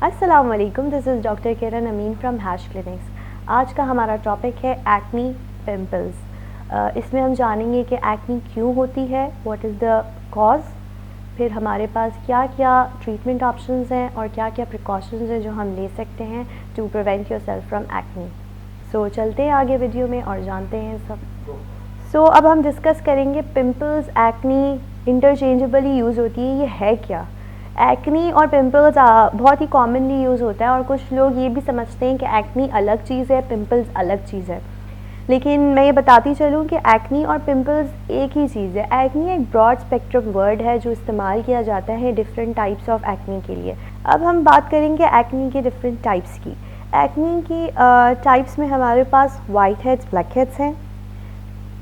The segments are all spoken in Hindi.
अस्सलाम वालेकुम, this is doctor Kiran Amin from Hash Clinics. आज का हमारा टॉपिक है एक्नी पिंपल्स। इसमें हम जानेंगे कि एक्नी क्यों होती है, व्हाट इज़ द कॉज, फिर हमारे पास क्या क्या ट्रीटमेंट ऑप्शंस हैं और क्या क्या प्रिकॉशंस हैं जो हम ले सकते हैं to prevent yourself from acne. So चलते हैं आगे वीडियो में और जानते हैं सब। सो अब हम डिस्कस करेंगे पिंपल्स एक्नी इंटरचेंजेबली यूज़ होती है, ये है क्या। एक्नी और पिंपल्स बहुत ही कॉमनली यूज़ होता है और कुछ लोग ये भी समझते हैं कि एक्नी अलग चीज़ है, पिंपल्स अलग चीज़ है। लेकिन मैं ये बताती चलूँ कि एक्नी और पिंपल्स एक ही चीज़ है। एक्नी एक ब्रॉड स्पेक्ट्रम वर्ड है जो इस्तेमाल किया जाता है डिफरेंट टाइप्स ऑफ एक्नी के लिए। अब हम बात करेंगे एक्नी के डिफरेंट टाइप्स की। एक्नी की टाइप्स में हमारे पास वाइट हेड्स, ब्लैक हेड्स हैं,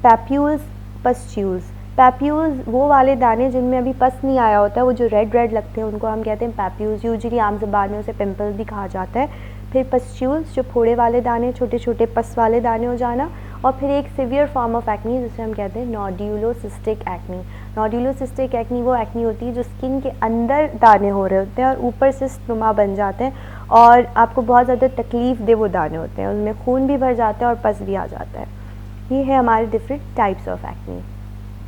पैप्यूल्स, पस्ट्यूल्स। पैप्यूल्स वो वाले दाने जिनमें अभी पस नहीं आया होता है, वो जो रेड रेड लगते हैं उनको हम कहते हैं पैप्यूल्स। यूजुअली आम ज़बान में उसे पिंपल्स भी कहा जाता है। फिर पस्ट्यूल्स जो फोड़े वाले दाने, छोटे छोटे पस वाले दाने हो जाना। और फिर एक सिवियर फॉर्म ऑफ एक्नी जिसे हम कहते हैं नोड्यूलोसिस्टिक एक्नी। नोड्यूलोसिस्टिक एक्नी वो एक्नी होती है जो स्किन के अंदर दाने हो रहे होते हैं और ऊपर से नुमा बन जाते हैं और आपको बहुत ज़्यादा तकलीफ़ दे वो दाने होते हैं, उनमें खून भी भर जाता है और पस भी आ जाता है। ये है हमारे डिफरेंट टाइप्स ऑफ एक्नी।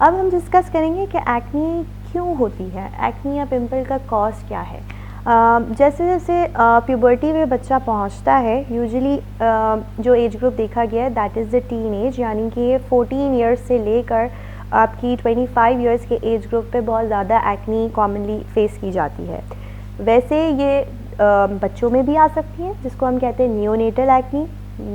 अब हम डिस्कस करेंगे कि एक्नी क्यों होती है, एक्नी या पिंपल का कॉज क्या है। जैसे जैसे प्यूबर्टी में बच्चा पहुंचता है, यूजुअली जो एज ग्रुप देखा गया है that is the teen age, यानी कि 14 ईयर्स से लेकर आपकी 25 ईयर्स के एज ग्रुप पे बहुत ज़्यादा एक्नी कॉमनली फेस की जाती है। वैसे ये बच्चों में भी आ सकती है जिसको हम कहते हैं नियोनेटल एक्नी,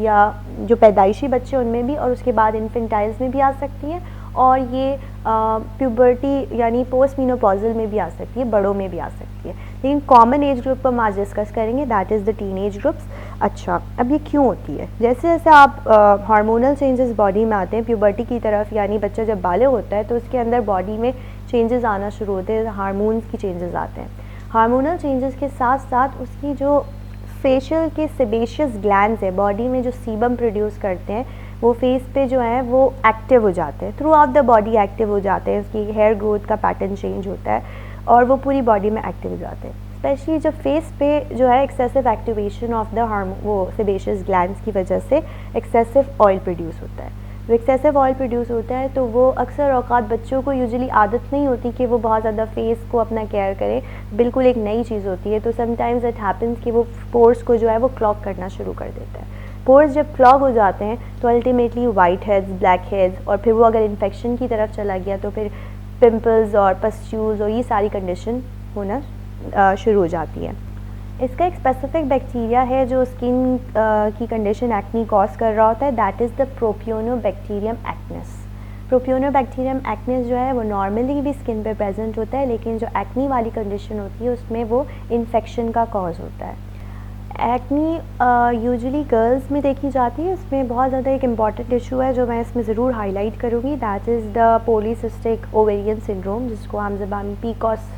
या जो पैदाइशी बच्चे उनमें भी, और उसके बाद इन्फेंटाइल्स में भी आ सकती है, और ये प्यूबर्टी यानी पोस्ट मीनोपॉजल में भी आ सकती है, बड़ों में भी आ सकती है। लेकिन कॉमन एज ग्रुप पर हम आज डिस्कस करेंगे that is the teen age groups. अच्छा, अब ये क्यों होती है? जैसे जैसे आप हार्मोनल चेंजेस बॉडी में आते हैं प्यूबर्टी की तरफ, यानी बच्चा जब बालिग होता है तो उसके अंदर बॉडी में चेंजेस आना शुरू होते हैं, हार्मोन्स की चेंजेस आते हैं। हार्मोनल चेंजेस के साथ साथ उसकी जो फेशियल के सेबेशियस ग्लैंड्स है बॉडी में जो सीबम प्रोड्यूस करते हैं, वो फेस पे जो है वो एक्टिव हो जाते हैं, through out the body active हो जाते हैं। उसकी हेयर ग्रोथ का पैटर्न चेंज होता है और वो पूरी बॉडी में एक्टिव हो जाते हैं। स्पेशली जब फेस पे जो है एक्सेसिव एक्टिवेशन ऑफ द वो सेबेशियस ग्लैंड्स की वजह से एक्सेसिव ऑयल प्रोड्यूस होता है। तो एक्सेसिव ऑयल प्रोड्यूस होता है तो वो अक्सर औकात बच्चों को यूजुअली आदत नहीं होती कि वो बहुत ज़्यादा फेस को अपना केयर करें, बिल्कुल एक नई चीज़ होती है। तो समटाइम्स इट हैपन्स कि वो पोर्स को जो है वो क्लॉग करना शुरू कर देता है। पोर्स जब क्लॉग हो जाते हैं तो ultimately white heads, black heads, और फिर वो अगर इन्फेक्शन की तरफ चला गया तो फिर पिंपल्स और पस्ट्यूल्स और ये सारी कंडीशन होना शुरू हो जाती है। इसका एक स्पेसिफिक बैक्टीरिया है जो स्किन की कंडीशन एक्नी कॉज कर रहा होता है, that is the propionibacterium acnes. Propionibacterium acnes जो है वो नॉर्मली भी स्किन पे प्रेजेंट होता है, लेकिन जो एक्नी वाली कंडीशन होती है उसमें वो इन्फेक्शन का कॉज होता है। एक्नी यूजुअली गर्ल्स में देखी जाती है। इसमें बहुत ज़्यादा एक इम्पॉर्टेंट इशू है जो मैं इसमें ज़रूर हाईलाइट करूँगी, that is the polycystic ovarian syndrome, जिसको आम ज़बान में पीकॉस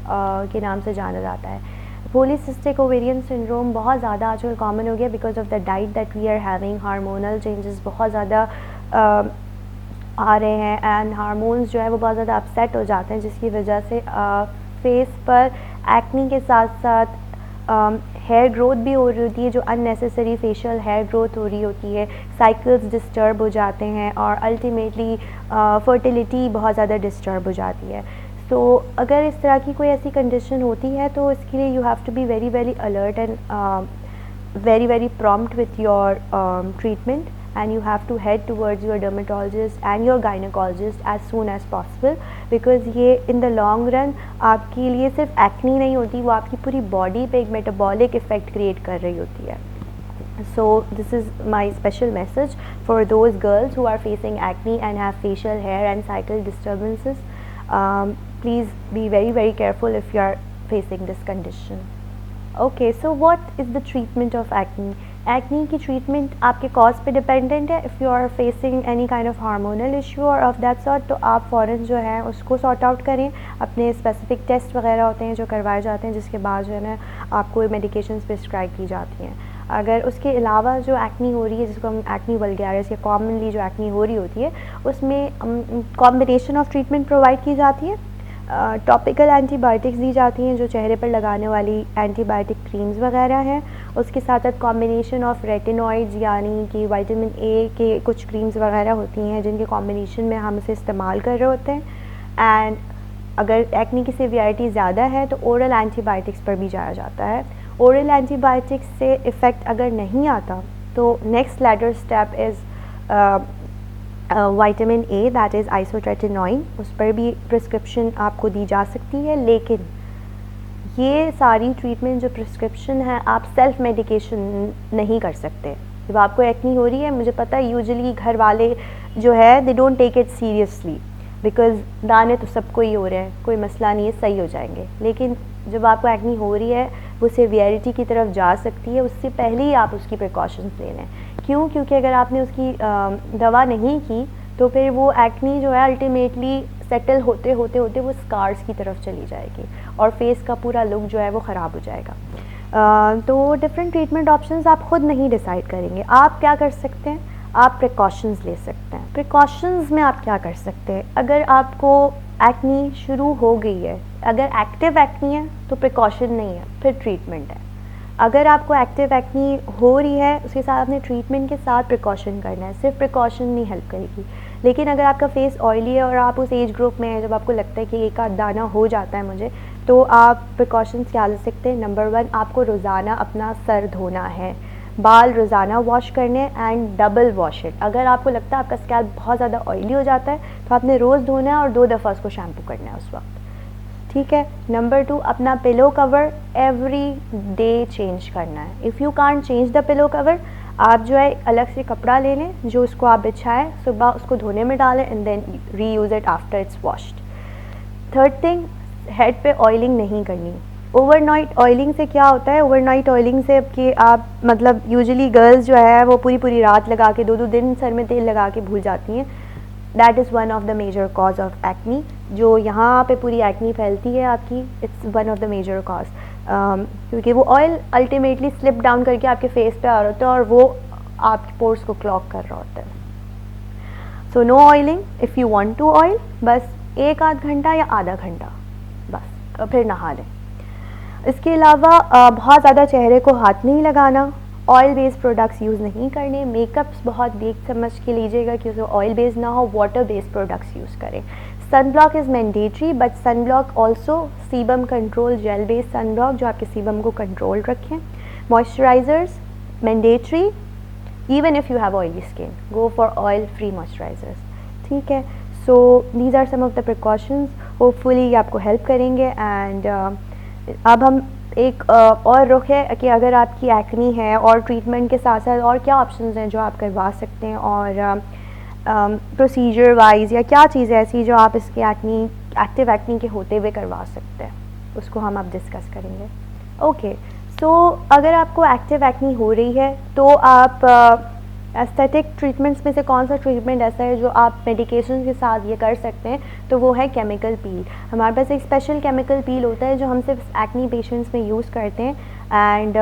के नाम से जाना जाता है। पॉलीसिस्टिक ओवेरियन सिंड्रोम बहुत ज़्यादा आजकल कॉमन हो गया because of the diet that we are having. Hormonal changes बहुत ज़्यादा आ रहे हैं एंड हार्मोन्स जो है वो बहुत ज़्यादा अपसेट हो जाते हैं, जिसकी वजह से फेस पर एक्नी के साथ साथ हेयर ग्रोथ भी हो रही होती है, जो अननेसेसरी फेशियल हेयर ग्रोथ हो रही होती है। साइकिल्स डिस्टर्ब हो जाते हैं और अल्टीमेटली फर्टिलिटी बहुत ज़्यादा डिस्टर्ब हो जाती है। तो अगर इस तरह की कोई ऐसी कंडीशन होती है तो इसके लिए you have to be very very alert and very very prompt with your treatment, and you have to head towards your dermatologist and your gynecologist as soon as possible, because ये in the long run आपके लिए सिर्फ एक्नी नहीं होती, वो आपकी पूरी बॉडी पे एक मेटाबॉलिक इफ़ेक्ट क्रिएट कर रही होती है। So this is my special message for those girls who are facing acne and have facial hair and cycle disturbances. Please be very very careful if you are facing this condition. Okay, so what is the treatment of acne? Acne की ट्रीटमेंट आपके कॉज पे डिपेंडेंट है। If you are facing any kind of hormonal issue or of that sort, तो आप फ़ौरन जो है उसको सॉर्ट आउट करें। अपने स्पेसिफिक टेस्ट वगैरह होते हैं जो करवाए जाते हैं, जिसके बाद जो है ना आपको मेडिकेशंस प्रिस्क्राइब की जाती हैं। अगर उसके अलावा जो एक्नी हो रही है, जिसको हम एक्नी वल्गैरिस या कॉमनली जो एक्नी हो रही होती है, उसमें कॉम्बिनेशन ऑफ ट्रीटमेंट प्रोवाइड की जाती है। टॉपिकल एंटीबायोटिक्स दी जाती हैं जो चेहरे पर लगाने वाली एंटीबायोटिक क्रीम्स वगैरह हैं। उसके साथ साथ कॉम्बिनेशन ऑफ रेटिनॉइड्स यानी कि विटामिन ए के कुछ क्रीम्स वगैरह होती हैं जिनके कॉम्बिनेशन में हम इसे इस्तेमाल कर रहे होते हैं। एंड अगर एक्ने की सीवियरिटी ज़्यादा है तो ओरल एंटीबायोटिक्स पर भी जाया जाता है। ओरल एंटीबायोटिक्स से इफ़ेक्ट अगर नहीं आता तो next latter step is vitamin A, that is isotretinoin. उस पर भी प्रिस्क्रिप्शन आपको दी जा सकती है, लेकिन ये सारी ट्रीटमेंट जो प्रिस्क्रिप्शन है आप सेल्फ मेडिकेशन नहीं कर सकते। जब आपको एक्ने हो रही है, मुझे पता है यूजुअली घर वाले जो है they don't take it seriously because दाने तो सबको ही हो रहे हैं, कोई मसला नहीं है, सही हो जाएंगे। लेकिन जब आपको एक्ने हो रही है वो सीवियरिटी की तरफ जा सकती है, उससे पहले ही आप उसकी प्रिकॉशंस ले लें। क्यों? क्योंकि अगर आपने उसकी दवा नहीं की तो फिर वो एक्ने जो है अल्टीमेटली सेटल होते होते होते वो स्कार्स की तरफ चली जाएगी और फेस का पूरा लुक जो है वो ख़राब हो जाएगा। तो डिफरेंट ट्रीटमेंट ऑप्शंस आप ख़ुद नहीं डिसाइड करेंगे। आप क्या कर सकते हैं? आप प्रिकॉशंस ले सकते हैं। प्रिकॉशंस में आप क्या कर सकते हैं? अगर आपको एक्ने शुरू हो गई है, अगर एक्टिव एक्ने है तो प्रिकॉशन नहीं है, फिर ट्रीटमेंट है। अगर आपको एक्टिव एक्ने हो रही है उसके साथ आपने ट्रीटमेंट के साथ प्रिकॉशन करना है, सिर्फ प्रिकॉशन नहीं हेल्प करेगी। लेकिन अगर आपका फेस ऑयली है और आप उस एज ग्रुप में हैं जब आपको लगता है कि एक आध दाना हो जाता है मुझे, तो आप प्रिकॉशंस क्या ले सकते हैं? नंबर 1, आपको रोज़ाना अपना सर धोना है, बाल रोज़ाना वॉश करने एंड डबल वॉश इट। अगर आपको लगता है आपका स्कैल्प बहुत ज़्यादा ऑयली हो जाता है तो आपने रोज़ धोना है और 2 दफ़ा उसको शैम्पू करना है उस वक्त, ठीक है। नंबर 2, अपना pillow cover every day change करना है। If you can't change the pillow cover, आप जो है अलग से कपड़ा ले लें जो उसको आप बिछाएं, सुबह उसको धोने में डालें एंड देन री use it after it's washed. Third thing, head पे ऑयलिंग नहीं करनी। ओवरनाइट ऑयलिंग से क्या होता है? ओवरनाइट ऑयलिंग से कि आप मतलब यूजुअली गर्ल्स जो है वो पूरी पूरी रात लगा के 2-2 दिन सर में तेल लगा के भूल जाती हैं। That is one of the major cause of acne. जो यहाँ पे पूरी एक्नी फैलती है आपकी, it's one of the major cause, क्योंकि वो ऑयल अल्टीमेटली स्लिप डाउन करके आपके फेस पे आ रहा होता है और वो आपके पोर्स को क्लॉग कर रहा होता है। So no oiling. If you want to oil, बस 1-8 घंटा या आधा घंटा बस, फिर नहा लें। इसके अलावा बहुत ज़्यादा चेहरे को हाथ नहीं लगाना, ऑयल बेस्ड प्रोडक्ट्स यूज़ नहीं करने, मेकअप्स बहुत देख समझ के लीजिएगा कि उसमें ऑयल बेस्ड ना हो, वाटर बेस्ड प्रोडक्ट्स यूज़ करें। Sun block is mandatory, but sun block also sebum control gel based sun block जो आपके सीबम को कंट्रोल रखें। Moisturisers mandatory, even if you have oily skin, go for oil free moisturisers, ठीक है। So these are some of the precautions, hopefully आपको हेल्प करेंगे। एंड अब हम एक और रुख है कि अगर आपकी एक्नी है और ट्रीटमेंट के साथ साथ और क्या ऑप्शंस हैं जो आप करवा सकते हैं और प्रोसीजर वाइज या क्या चीज़ ऐसी जो आप इसके एक्नी एक्टिव एक्नी के होते हुए करवा सकते हैं, उसको हम अब डिस्कस करेंगे। ओके, सो अगर आपको एक्टिव एक्नी हो रही है तो आप एस्थेटिक ट्रीटमेंट्स में से कौन सा ट्रीटमेंट ऐसा है जो आप मेडिकेशन के साथ ये कर सकते हैं? तो वो है केमिकल पील। हमारे पास एक स्पेशल केमिकल पील होता है जो हम सिर्फ एक्नी पेशेंट्स में यूज़ करते हैं एंड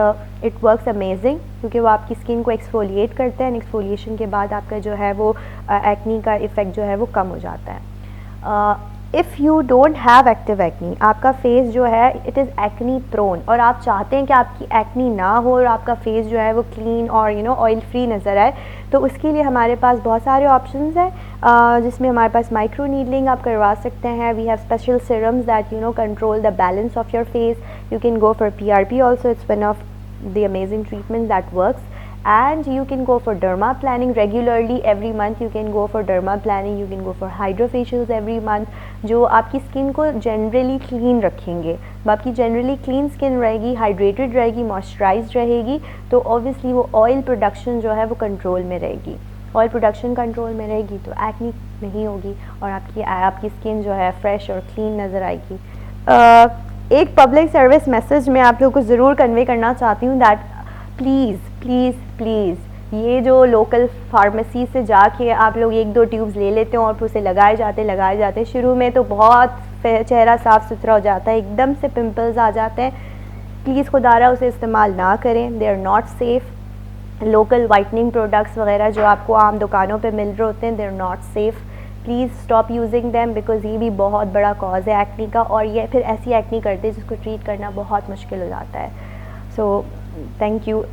इट वर्क्स अमेजिंग, क्योंकि वो आपकी स्किन को एक्सफोलिएट करते हैं। एक्सफोलिएशन के बाद आपका जो है वो एक्नी का इफ़ेक्ट जो है वो कम हो जाता है। If you don't have active acne, आपका फेस जो है इट इज़ एक्नी प्रोन और आप चाहते हैं कि आपकी एक्नी ना हो और आपका फेस जो है वो क्लीन और ऑयल फ्री नज़र आए, तो उसके लिए हमारे पास बहुत सारे ऑप्शंस हैं जिसमें हमारे पास माइक्रो नीडलिंग आप करवा सकते हैं। We have special serums that control the balance of your face. You can go for PRP also, it's one of the amazing treatment that works. And you can go for derma planning regularly every month. You can go for derma planning, you can go for hydrofacials every month, जो आपकी स्किन को जनरली क्लीन रखेंगे। आपकी जनरली क्लीन स्किन रहेगी, हाइड्रेटेड रहेगी, मॉइस्चराइज्ड रहेगी, तो ऑब्वियसली वो ऑयल प्रोडक्शन जो है वो कंट्रोल में रहेगी। ऑयल प्रोडक्शन कंट्रोल में रहेगी तो एक्नी नहीं होगी और आपकी स्किन जो है फ्रेश और क्लीन नज़र आएगी। एक पब्लिक सर्विस मैसेज मैं आप लोगों को ज़रूर कन्वे करना चाहती हूँ दैट प्लीज़ प्लीज़ प्लीज़ ये जो लोकल फार्मेसी से जाके आप लोग 1-2 ट्यूब्स ले लेते हो और फिर उसे लगाए जाते शुरू में तो बहुत चेहरा साफ़ सुथरा हो जाता है, एकदम से पिंपल्स आ जाते हैं। प्लीज़ खुदारा उसे इस्तेमाल ना करें, they are not safe. Local whitening products वगैरह जो आपको आम दुकानों पे मिल रहे होते हैं, they are not safe. Please stop using them because ये भी बहुत बड़ा कॉज है एक्नी का, और ये फिर ऐसी एक्नी करते हैं जिसको ट्रीट करना बहुत मुश्किल हो जाता है. So thank you.